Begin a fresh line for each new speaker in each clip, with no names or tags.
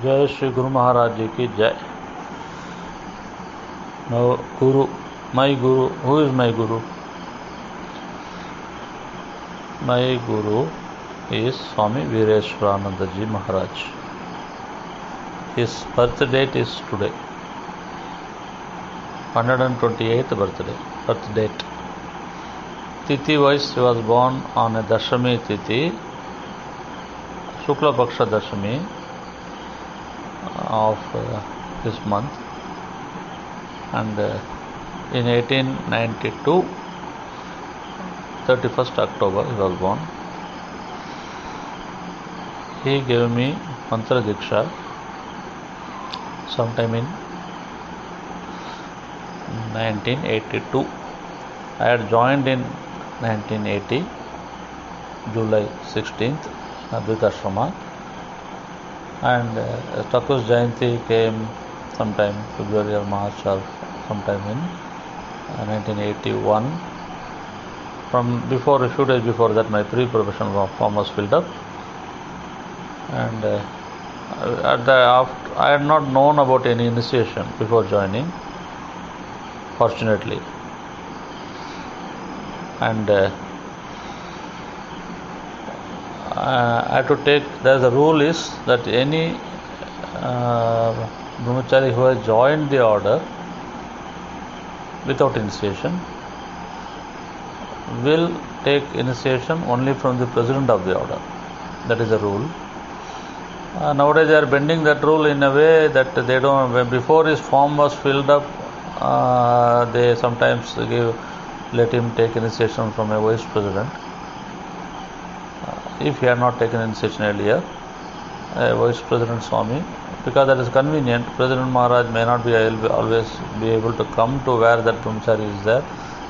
जय श्री गुरु महाराज जी की जय. Now, Guru, my Guru, who is my Guru? My Guru is Swami Vireshwarananda ji Maharaj. His birth date is today, 128th birth date. Tithi wise, he was born on a Dashami Tithi, Shukla Paksha Dashami of this month, and in 1892, 31st October he was born. He gave me Mantra Diksha sometime in 1982. I had joined in 1980, July 16th, Advaita Ashrama, and Thakur's Jayanti came sometime February or March or sometime in 1981. From before, a few days before that, my pre-profession form was filled up, and I had not known about any initiation before joining, fortunately, and I had to take. There's a rule is that any brahmachari who has joined the order without initiation will take initiation only from the president of the order. That is a rule. Nowadays they are bending that rule in a way that they don't. Before his form was filled up, they sometimes let him take initiation from a vice president. If he had not taken initiation earlier, Vice President Swami, because that is convenient. President Maharaj may not be always be able to come to where that brahmachari is there.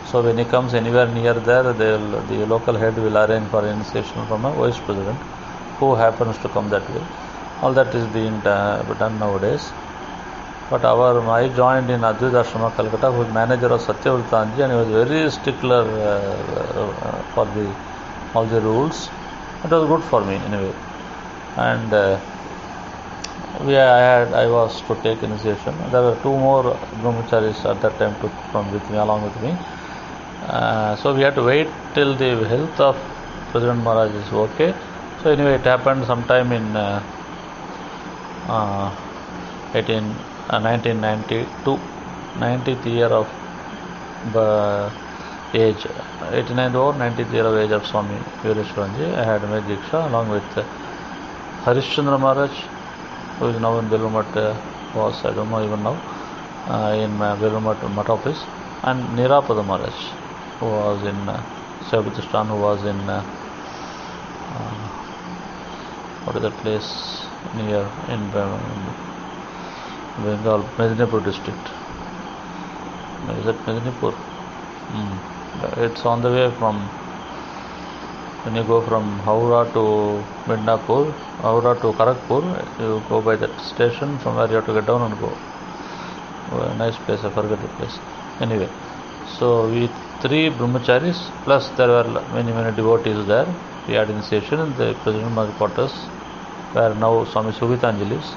So when he comes anywhere near there, the local head will arrange for initiation from a Vice President who happens to come that way. All that is being done nowadays. But I joined in Advaita Ashrama, Calcutta, whose manager was Satyavratanji, and he was very stickler for all the rules. It was good for me anyway, and I was to take initiation. There were two more brahmacharis at that time along with me. So we had to wait till the health of President Maharaj is okay. So anyway, it happened sometime in 1992, 90th year of age, 89th or 90th year of age of Swami Vireshwarananda. I had made Diksha along with Harishchandra Maharaj, who is now in Belumat, was, I don't know even now, in Belumat Mat office, and Nirapada Maharaj, who was in Sabatistan, who was in what is that place near in Bengal, Medinipur district. Is it Medinipur? It's on the way from, when you go from Howrah to Midnapur, Howrah to Kharagpur, you go by that station. From where you have to get down and go. A nice place, I forget the place. Anyway, so we three brahmacharis, plus there were many devotees there. We had initiation in the President Maharaj quarters, where now Swami Subitanjali is.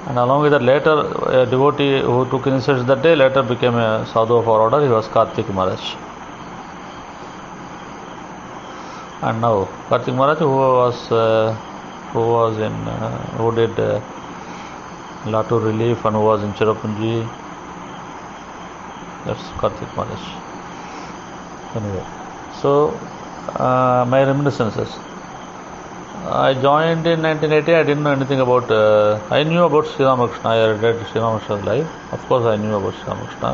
And along with that, later a devotee who took initiation that day later became a sadhu of our order. He was Kartik Maharaj. And now Kartik Maharaj, who did Latur relief and who was in Cherrapunji. That's Kartik Maharaj. Anyway, so my reminiscences. I joined in 1980. I didn't know anything about. I knew about Sri Ramakrishna. I read Sri Ramakrishna's life. Of course, I knew about Sri Ramakrishna.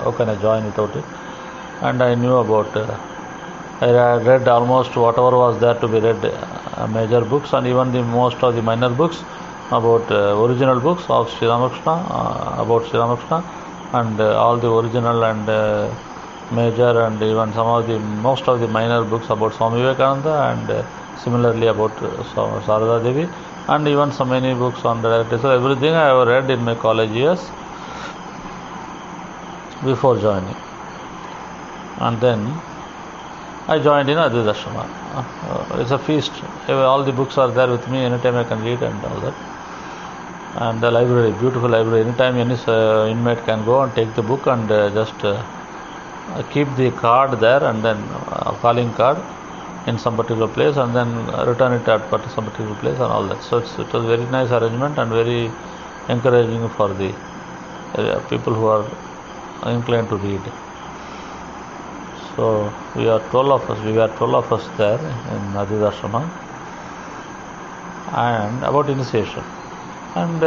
How can I join without it? And I knew about. I read almost whatever was there to be read, major books, and even most of the minor books about original books of Sri Ramakrishna, about Sri Ramakrishna, and all the original and major, and even most of the minor books about Swami Vivekananda, and similarly about Sarada Devi, and even so many books on directly. So everything I have read in my college years before joining. And then I joined in Advaita Ashrama. It's a feast. All the books are there with me. Anytime I can read and all that. And the library, beautiful library. Anytime any inmate can go and take the book and just keep the card there, and then calling card in some particular place, and then return it at some particular place and all that. So it was very nice arrangement and very encouraging for the people who are inclined to read. So we were 12 of us there in Advaita Ashrama. And about initiation. And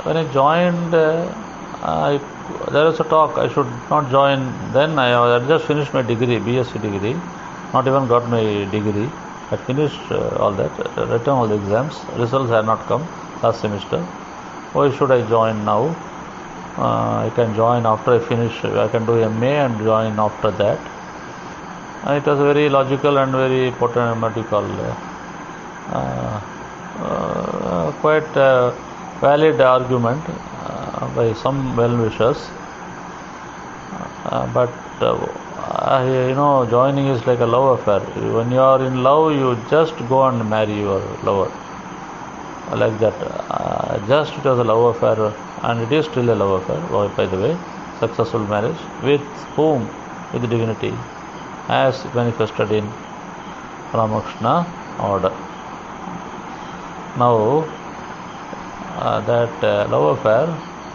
when I joined, there was a talk I should not join. Then I had just finished my degree, BSc degree, not even got my degree. I finished all that, written all the exams. Results had not come last semester. Why should I join now? I can join after I finish. I can do MA and join after that. It was very logical and very important, what you call, quite valid argument by some well-wishers. But joining is like a love affair. When you are in love, you just go and marry your lover. Like that. Just it was a love affair, and it is still a love affair, by the way. Successful marriage. With whom? With divinity, as manifested in Ramakrishna order. Now, that love affair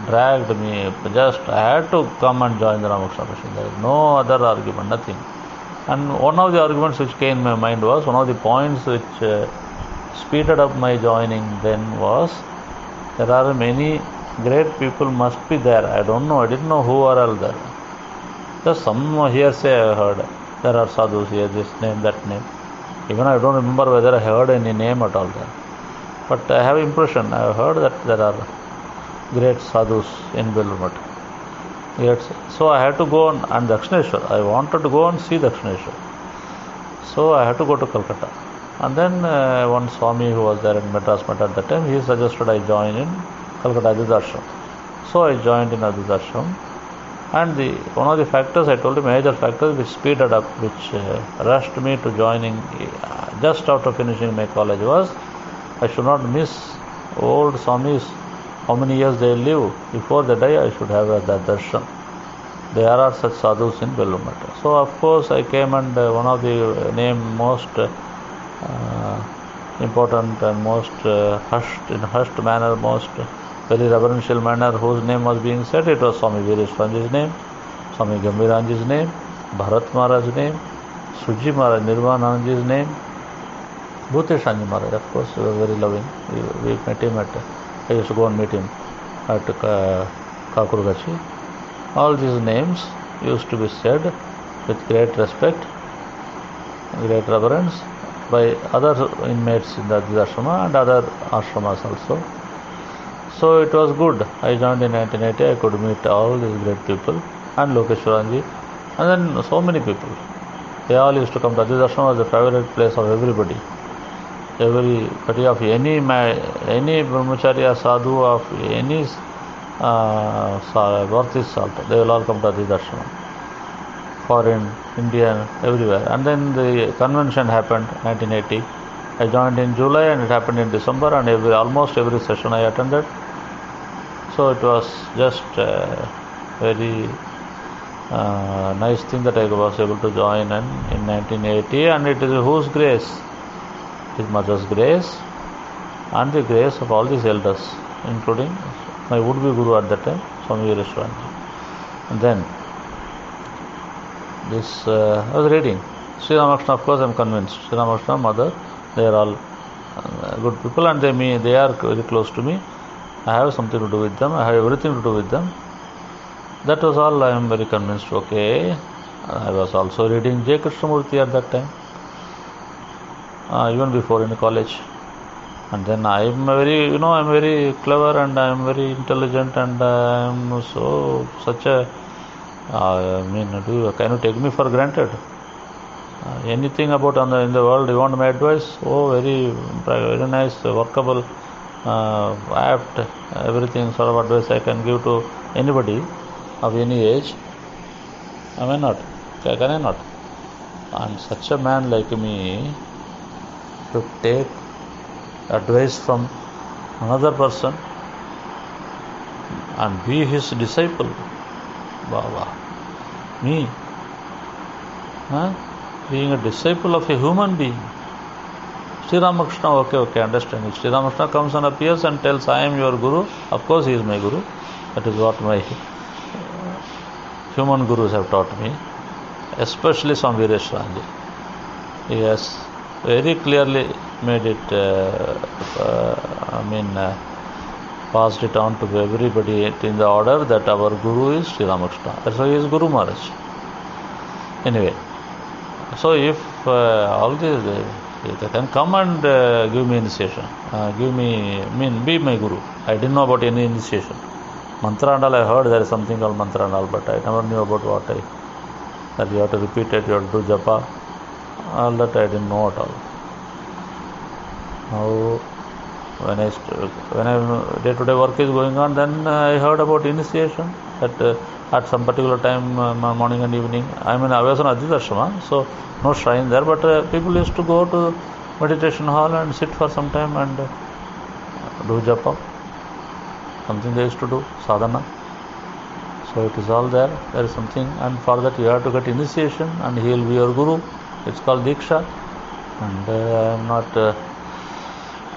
dragged me. Just I had to come and join the Ramakrishna mission. There is no other argument, nothing. And one of the arguments which came in my mind was, one of the points which speeded up my joining then was, there are many great people must be there. I don't know, I didn't know who are all there. Just some hearsay I heard. There are sadhus here, this name, that name. Even I don't remember whether I heard any name at all there. But I have impression, I have heard that there are great sadhus in Belur. So I had to go on, and Dakshineshwar. I wanted to go and see Dakshineshwar. So I had to go to Calcutta. And then one Swami who was there in Madras at that time, he suggested I join in Calcutta Advaita Ashram. So I joined in Advaita Ashram. And one of the factors, I told you, major factors which speeded up, which rushed me to joining just after finishing my college was, I should not miss old Swamis, how many years they live. Before they die, I should have that darshan. There are such sadhus in Belur. So of course I came, and one of the most important and most hushed manner, most very reverential manner, whose name was being said, it was Swami Vireshwarananda's name, Swami Gambhiranji's name, Bharat Maharaj's name, Suji Maharaj, Nirvananda's name, Bhuteshanji Maharaj, of course, he was very loving. We met him I used to go and meet him at Kakurgachi. All these names used to be said with great respect, great reverence by other inmates in the Advaita Ashrama and other ashramas also. So it was good. I joined in 1980. I could meet all these great people and Lokeshwaranji, and then so many people. They all used to come to Advaita Ashrama. Was the favorite place of everybody. Everybody of any brahmacharya, sadhu of any worth is salt. They will all come to Advaita Ashrama. Foreign, Indian, everywhere. And then the convention happened 1980. I joined in July and it happened in December, and almost every session I attended. So it was just a very nice thing that I was able to join in 1980, and it is whose grace? His mother's grace and the grace of all these elders, including my would-be guru at that time, Swami Vireshwarananda. And then this I was reading Sri Ramakrishna. Of course, I am convinced. Sri Ramakrishna, mother, they are all good people, and they are very close to me. I have something to do with them. I have everything to do with them. That was all. I am very convinced. Okay. I was also reading J. Krishnamurti at that time, even before in college. And then I am very clever, and I am very intelligent, and I am such a. Can you take me for granted? Anything about in the world you want my advice? Oh, very nice, workable, apt, everything sort of advice I can give to anybody of any age. Am I not? Can I not? And such a man like me should take advice from another person and be his disciple. Baba. Me, being a disciple of a human being. Sri Ramakrishna, okay, understand it. Sri Ramakrishna comes and appears and tells, I am your Guru. Of course, he is my Guru. That is what my human Gurus have taught me, especially Swami Vireshwarananda. He has very clearly made it, passed it on to everybody in the order that our Guru is Sri Ramakrishna. That's why he is Guru Maharaj. Anyway, so if all these, they can come and give me initiation, be my Guru. I didn't know about any initiation. Mantra and all, I heard there is something called mantra and all, but I never knew about that you have to repeat it, you have to do japa. All that I didn't know at all. Now, when day-to-day work is going on, then I heard about initiation that at some particular time, morning and evening. I was on Advaita Ashrama, so no shrine there, but people used to go to meditation hall and sit for some time and do japa. Something they used to do, sadhana. So it is all there. There is something, and for that you have to get initiation, and he will be your Guru. It's called Diksha, and I am not.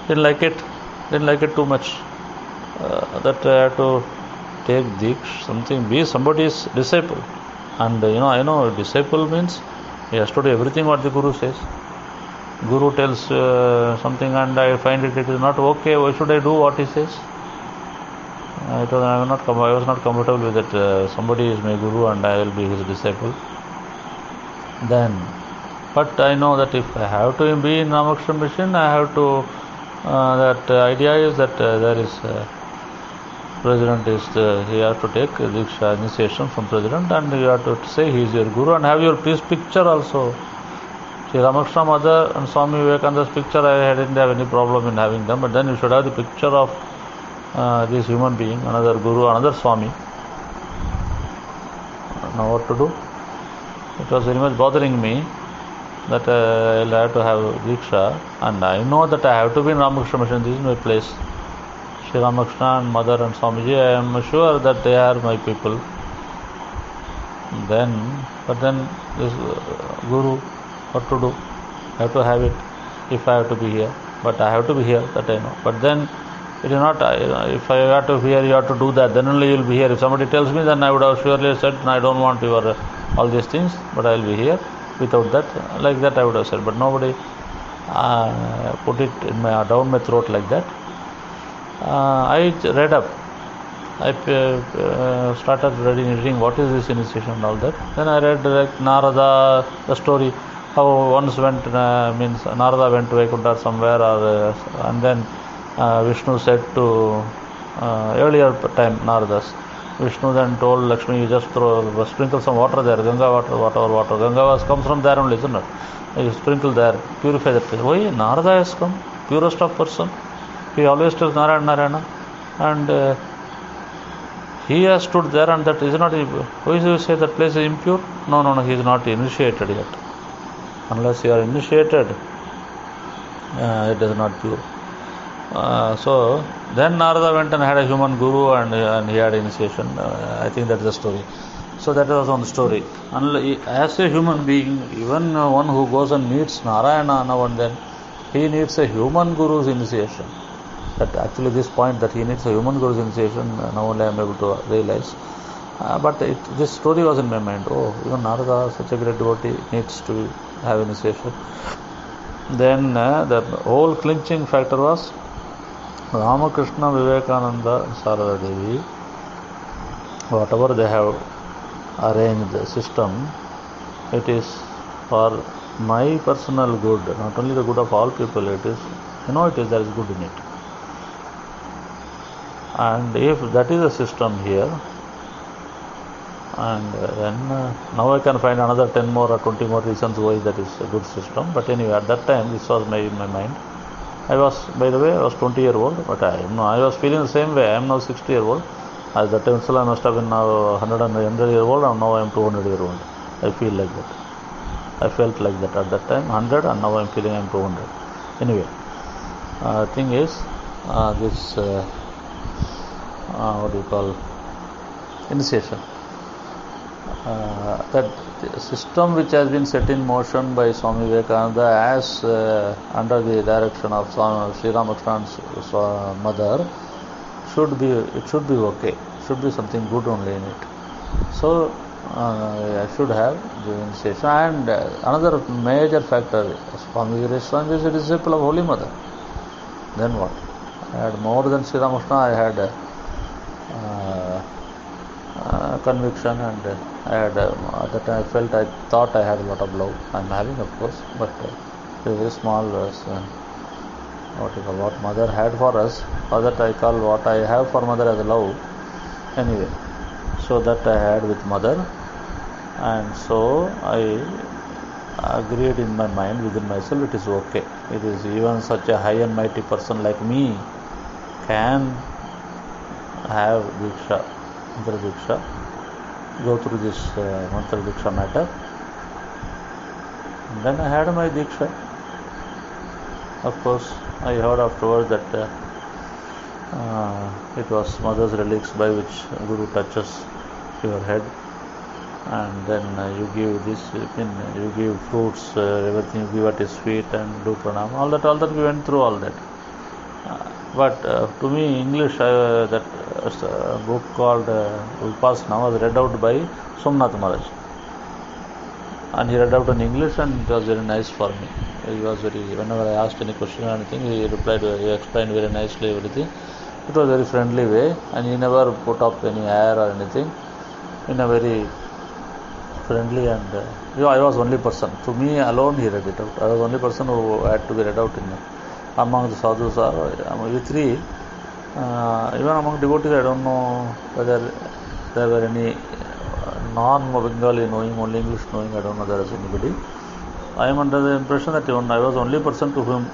Didn't like it too much. That I have to take Diksha, be somebody's disciple. And I know disciple means he has to do everything what the Guru says. Guru tells something and I find it is not okay. Why should I do what he says? I was not comfortable with it. Somebody is my Guru and I will be his disciple. But I know that if I have to be in Ramakrishna mission, I have to. That idea is that there is president is he has to take Diksha initiation from president, and you have to say he is your Guru and have your picture also. Sri Ramakrishna Mother and Swami Vivekananda's picture, I didn't have any problem in having them, but then you should have the picture of this human being, another Guru, another Swami. Now what to do? It was very much bothering me that I'll have to have Diksha, and I know that I have to be in Ramakrishna mission. This is my place. Sri Ramakrishna and Mother and Swamiji, I am sure that they are my people. But then this Guru, what to do? I have to have it if I have to be here. But I have to be here, that I know. But then it is not, if I have to be here, you have to do that, then only you will be here. If somebody tells me, then I would have surely said, I don't want your all these things, but I will be here. Without that, like that I would have said. But nobody put it down my throat like that. I read up. I started reading what is this initiation and all that. Then I read like Narada, the story, how once Narada went to Vaikuntha somewhere, and then Vishnu said to earlier time Naradas, Vishnu then told Lakshmi, you just sprinkle some water there, Ganga water. Ganga comes from there only, isn't it? You sprinkle there, purify that place. Why Narada has come, purest of person. He always tells Narayana, and he has stood there, and that is not. Why do you say that place is impure? No, he is not initiated yet. Unless you are initiated, it is not pure. So then Narada went and had a human Guru, and he had initiation. I think that's the story. So that was one story. As a human being, even one who goes and meets Narayana now and then, he needs a human Guru's initiation. That actually this point that he needs a human Guru's initiation, now only I am able to realize. But this story was in my mind. Oh, even Narada, such a great devotee, needs to have initiation. Then the whole clinching factor was Ramakrishna, Vivekananda, Sarada Devi, whatever they have arranged the system, it is for my personal good, not only the good of all people. It is, there is good in it. And if that is a system here, and then now I can find another 10 more or 20 more reasons why that is a good system. But anyway, at that time, this was in my mind. I was 20-year-old, but I was feeling the same way. I am now 60-year-old. At that time, still I must have been now 100-year-old, and now I am 200-year-old. I feel like that. I felt like that at that time, 100, and now I'm feeling I'm 200. Anyway, thing is, this what do you call, initiation. That system which has been set in motion by Swami Vivekananda as under the direction of Sri Ramakrishna's mother should be okay. Should be something good only in it. So I should have the initiation. And another major factor, Swami Vireshwarananda is a disciple of Holy Mother. Then what? I had more than Sri Ramakrishna. I had conviction, and I had at the time I thought I had a lot of love. I'm having, of course, but very small. What mother had for us, or that I call what I have for mother as a love. Anyway, so that I had with mother, and so I agreed in my mind, within myself, it is okay. It is even such a high and mighty person like me can have Diksha, Mantra Diksha, go through this Mantra Diksha matter. And then I had my Diksha. Of course, I heard afterwards that it was mother's relics by which Guru touches your head, and then you give this, you give fruits, everything you give at his feet and do pranam. All that we went through all that. But to me, English, that book called Upasana was read out by Somnath Maharaj, and he read out in English, and it was very nice for me. He was very, whenever I asked any question or anything, he replied, he explained very nicely everything. It was a very friendly way, and he never put up any air or anything. In a very friendly, and I was only person. To me alone, he read it out. I was only person who had to be read out among the sadhus, or we three. Even among devotees, I don't know whether there were any non-Bengali knowing, only English knowing. I don't know there is anybody. I am under the impression that even I was only person to whom,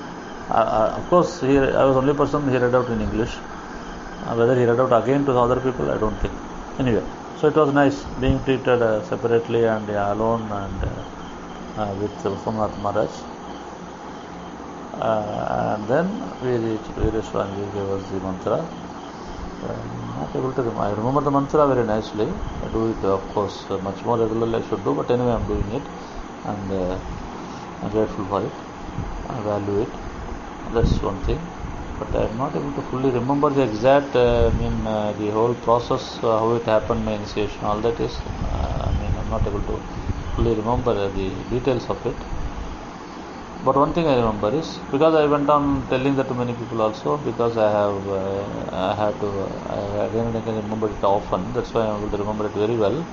of course, I was only person he read out in English. Whether he read out again to the other people, I don't think. Anyway, so it was nice being treated separately and alone, and with Somnath Maharaj. And then we reached Vireshwarananda gave us the mantra. I'm not able to remember. I remember the mantra very nicely. I do it, of course, much more regularly I should do, but anyway I'm doing it, and I'm grateful for it. I value it. That's one thing. But I'm not able to fully remember the exact, the whole process, how it happened, my initiation, all that is, I'm not able to fully remember the details of it. But one thing I remember is, because I went on telling that to many people also, because I again and again remember it often, that's why I'm able to remember it very well.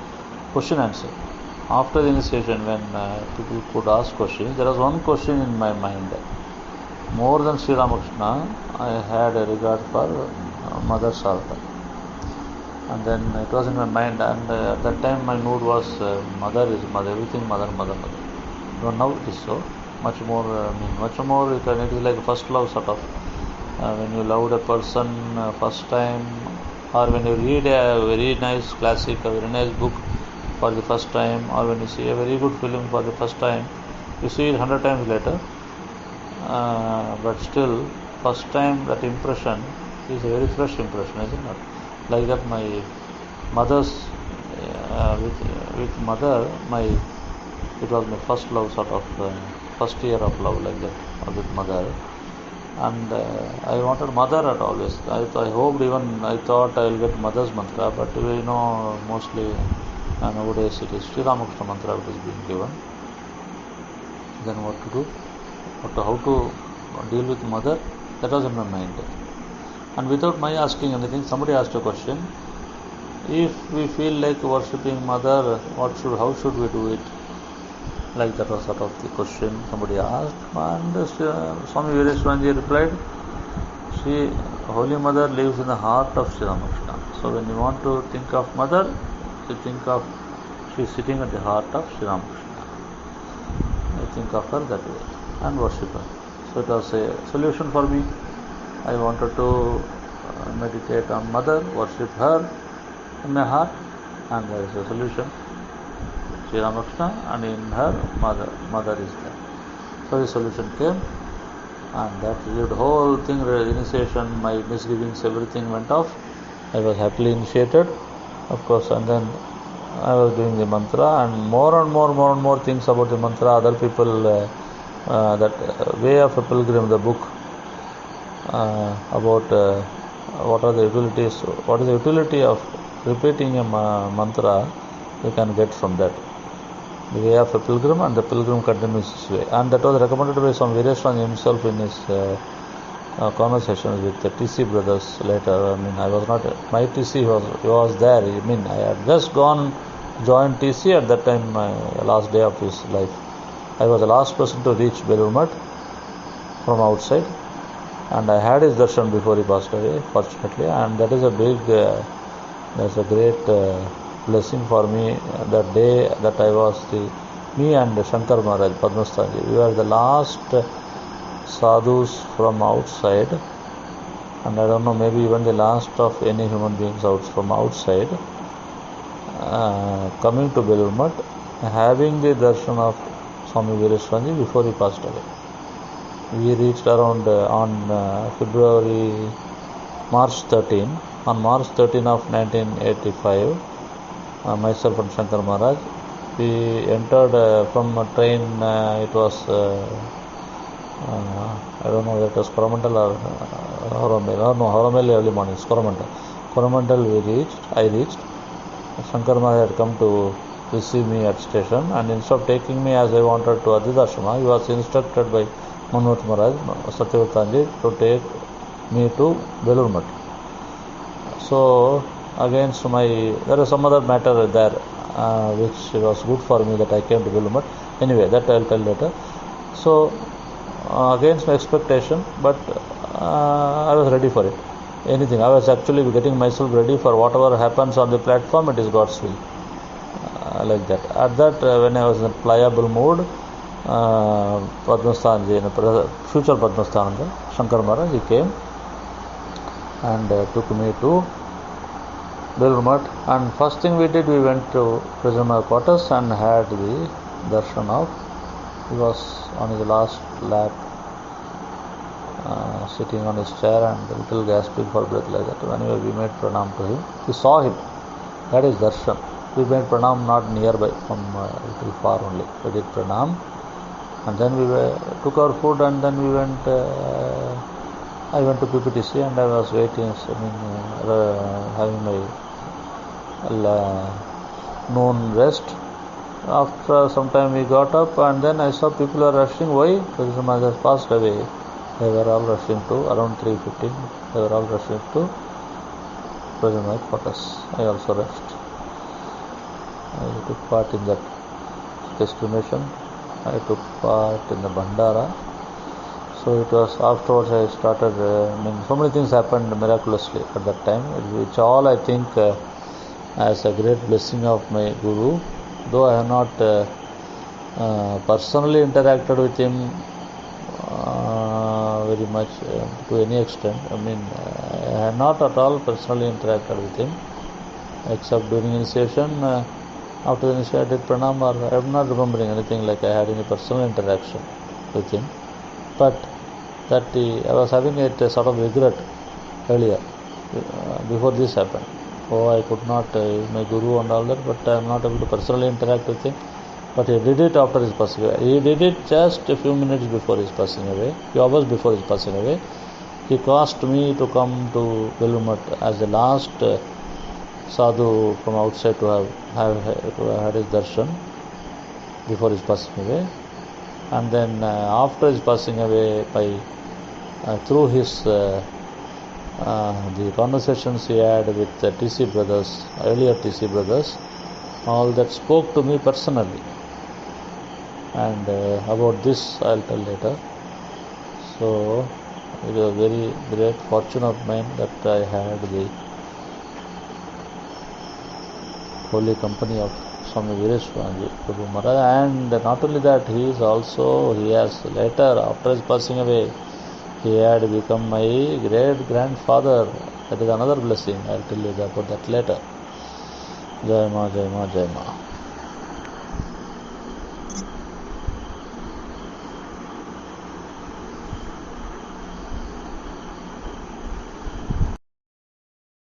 Question answer. After the initiation, when people could ask questions, there was one question in my mind. More than Sri Ramakrishna, I had a regard for Mother Sarada. And then it was in my mind, and at that time my mood was mother is mother, everything mother. But now it is so. Much more, it is like first love sort of. When you loved a person first time, or when you read a very nice classic, a very nice book for the first time, or when you see a very good film for the first time, you see it 100 times later. But still, first time that impression is a very fresh impression, isn't it? Like that, my mother's with mother, it was my first love sort of, first year of love, like that, with mother. And I wanted mother at always. I hoped, even I thought I will get mother's mantra, but we know mostly nowadays it is Sri Ramakrishna mantra which is being given. Then what to do? How to deal with mother? That was in my mind. And without my asking anything, somebody asked a question. If we feel like worshipping mother, how should we do it? Like that was sort of the question somebody asked, and Swami Vireshwarananda replied, Holy Mother lives in the heart of Sri Ramakrishna. So when you want to think of mother, you think of, she is sitting at the heart of Sri Ramakrishna. I think of her that way and worship her. So it was a solution for me. I wanted to meditate on mother, worship her in my heart, and there is a solution. Sri Ramakrishna, and in her mother is there. So the solution came, and that the whole thing, initiation, my misgivings, everything went off. I was happily initiated, of course, and then I was doing the mantra, and more things about the mantra. Other people, that Way of a Pilgrim, the book about what are the utilities, what is the utility of repeating a mantra, you can get from that. The Way of a Pilgrim and the Pilgrim Continues His Way. And that was recommended by Swami Vireshwarananda himself in his conversations with the TC brothers later. I mean, I was not, my TC was there. I mean, I had just joined TC at that time, my last day of his life. I was the last person to reach Belur Math from outside, and I had his darshan before he passed away, fortunately, and that is a big, that's a great blessing for me. That day that I was me and Shankar Maharaj, Padmastanji, we were the last sadhus from outside, and I don't know, maybe even the last of any human beings from outside, coming to Belur Math, having the darshan of Swami Vireshwarananda before he passed away. We reached around on March 13 of 1985, myself and Shankar Maharaj, we entered from a train, it was I don't know whether it was Coromandel or Horomel. No, Horomel early morning, Coromandel I reached. Shankar Maharaj had come to receive me at station, and instead of taking me as I wanted to Adidashrama, he was instructed by Manot Maharaj, Satyavartanji, to take me to Belur Math. So, against there was some other matter there, which was good for me that I came to Belur Math. Anyway, that I will tell later. So, against my expectation, but I was ready for it. Anything. I was actually getting myself ready for whatever happens on the platform, it is God's will. Like that. At that, when I was in a pliable mood, Padmastanji, future Padmastananda, Shankar Maharaj, he came and took me to Belur Math. And first thing we did, we went to prisoner quarters and had the darshan of, he was on his last lap, sitting on his chair and a little gasping for breath like that. Anyway, we made pranam to him. We saw him. That is darshan. We made pranam not nearby, from a little far only. We did pranam, and then we took our food, and then we went. I went to PPTC, and I was waiting. Having my noon rest. After some time, we got up, and then I saw people are rushing. Why? Because the Maharaj passed away. They were all rushing to around 3:15. They were all rushing to prisoner quarters. I also rushed. I took part in that discrimination. I took part in the Bandara. So it was afterwards I started, so many things happened miraculously at that time, which all I think as a great blessing of my Guru. Though I have not personally interacted with him very much to any extent. I mean, I have not at all personally interacted with him, except during initiation. After the initiation, I did pranam, or I am not remembering anything like I had any personal interaction with him. But that I was having a sort of regret earlier, before this happened. Oh, I could not, my Guru and all that, but I am not able to personally interact with him. But he did it after his passing away. He did it just a few minutes before his passing away, few hours before his passing away. He asked me to come to Belur Math as the last sadhu from outside to have had his darshan before his passing away. And then after his passing away, through his the conversations he had with the TC brothers, earlier TC brothers, all that spoke to me personally. And about this I will tell later. So it was a very great fortune of mine that I had the holy company of Swami Vireshwarananda Prabhu Maharaj. And not only that, he has later, after his passing away, he had become my great grandfather. That is another blessing. I will tell you about that later. Jai Ma, Jai Ma, Jai Ma.